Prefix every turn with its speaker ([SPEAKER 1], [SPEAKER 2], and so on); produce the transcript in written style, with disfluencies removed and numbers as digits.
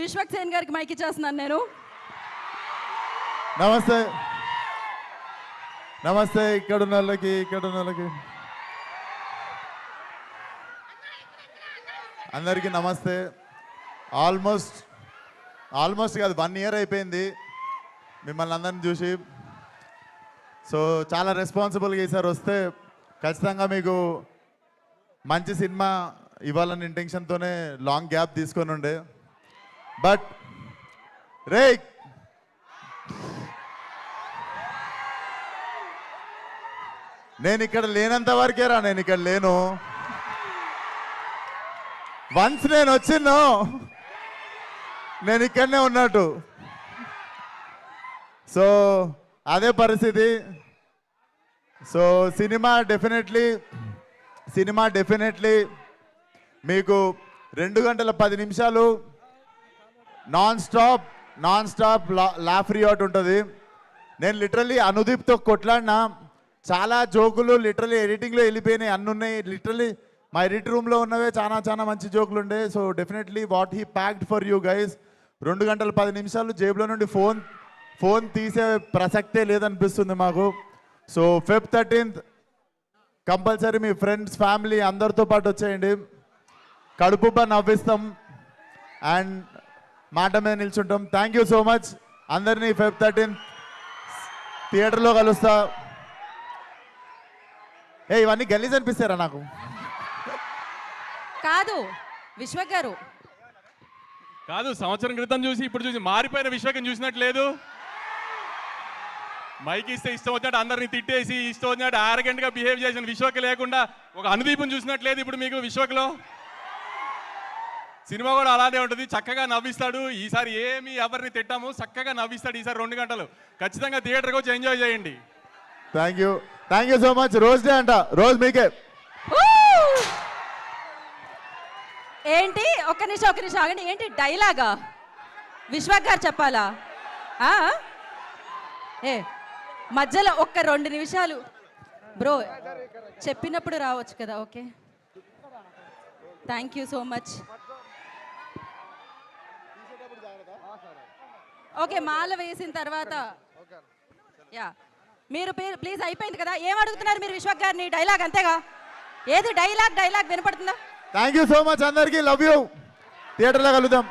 [SPEAKER 1] విశ్వక్ సేన్ గారికి మైక్ ఇచ్చేస్తున్నాను నేను.
[SPEAKER 2] నమస్తే నమస్తే. ఇక్కడ ఉన్న వాళ్ళకి అందరికీ నమస్తే. ఆల్మోస్ట్ కాదు 1 year అయిపోయింది మిమ్మల్ని అందరిని చూసి. సో చాలా రెస్పాన్సిబుల్గా ఈసారి వస్తే ఖచ్చితంగా మీకు మంచి సినిమా ఇవ్వాలని ఇంటెన్షన్తోనే లాంగ్ గ్యాప్ తీసుకొని ఉండే. బట్ రే నేను ఇక్కడ లేనంత వరకేరా, నేను ఇక్కడ లేను. వన్స్ నేను వచ్చిందో నేను ఇక్కడనే ఉన్నట్టు. సో అదే పరిస్థితి. సో సినిమా డెఫినెట్లీ మీకు 2 గంటల 10 నిమిషాలు నాన్ స్టాప్ లాఫ్ రియాట్ ఉంటుంది. నేను లిటరల్లీ అనుదీప్తో కొట్లాడినా, చాలా జోకులు లిటరల్లీ ఎడిటింగ్లో వెళ్ళిపోయినాయి, అన్నీ ఉన్నాయి. లిటరల్లీ మా ఎడిట్ రూమ్లో ఉన్నవే చాలా మంచి జోకులు ఉండే. So definitely what he packed for you guys. 2 గంటల 10 నిమిషాలు జేబులో నుండి ఫోన్ తీసే ప్రసక్తే లేదనిపిస్తుంది మాకు. సో Feb 13th కంపల్సరీ మీ ఫ్రెండ్స్ ఫ్యామిలీ అందరితో పాటు వచ్చేయండి. కడుపుబ్బా నవ్విస్తాం అండ్ మాట మీద నిల్చుంటాం. థ్యాంక్ యూ సో మచ్ అందరినీ. Feb 13th థియేటర్లో కలుస్తా. ఇవన్నీ గలీజ్ అనిపిస్తారా నాకు?
[SPEAKER 1] కాదు విశ్వక్ గారు,
[SPEAKER 3] కాదు సంవత్సరం క్రితం చూసి ఇప్పుడు చూసి మారిపోయిన విశ్వకం చూసినట్టు లేదు. మైక్ ఇస్తే ఇష్టం వచ్చినట్టు అందరినీ తిట్టేసి ఇష్టం వచ్చినట్టు ఆరగెంట్గా బిహేవ్ చేసిన విశ్వక్ లేకుండా ఒక అనుదీపం చూసినట్లేదు ఇప్పుడు మీకు విశ్వక్లో. సినిమా కూడా అలానే ఉంటుంది, చక్కగా నవ్విస్తాడు. ఈసారి ఏమి ఎవరిని తిట్టాము, చక్కగా నవ్విస్తాడు ఈసారి 2 గంటలు. ఖచ్చితంగా థియేటర్కి వచ్చి ఎంజాయ్ చేయండి.
[SPEAKER 2] Thank you so much. Rose day అంట, రోజ్ మీకే.
[SPEAKER 1] ఏంటి ఒక్క నిమిషం ఆగండి. ఏంటి డైలాగా విశ్వక్ గారు చెప్పాలా? మధ్యలో ఒక్క 2 నిమిషాలు బ్రో చెప్పినప్పుడు రావచ్చు కదా. Okay, thank you so much. Okay, మాల వేసిన తర్వాత మీరు ప్లీజ్ అయిపోయింది కదా. ఏం అడుగుతున్నారు మీరు విశ్వక్ గారిని? డైలాగ్ అంతేగా? ఏది డైలాగ్ వినపడుతుందా?
[SPEAKER 2] థ్యాంక్ యూ సో మచ్ అందరికీ. Love you. థియేటర్లో కలుద్దాం.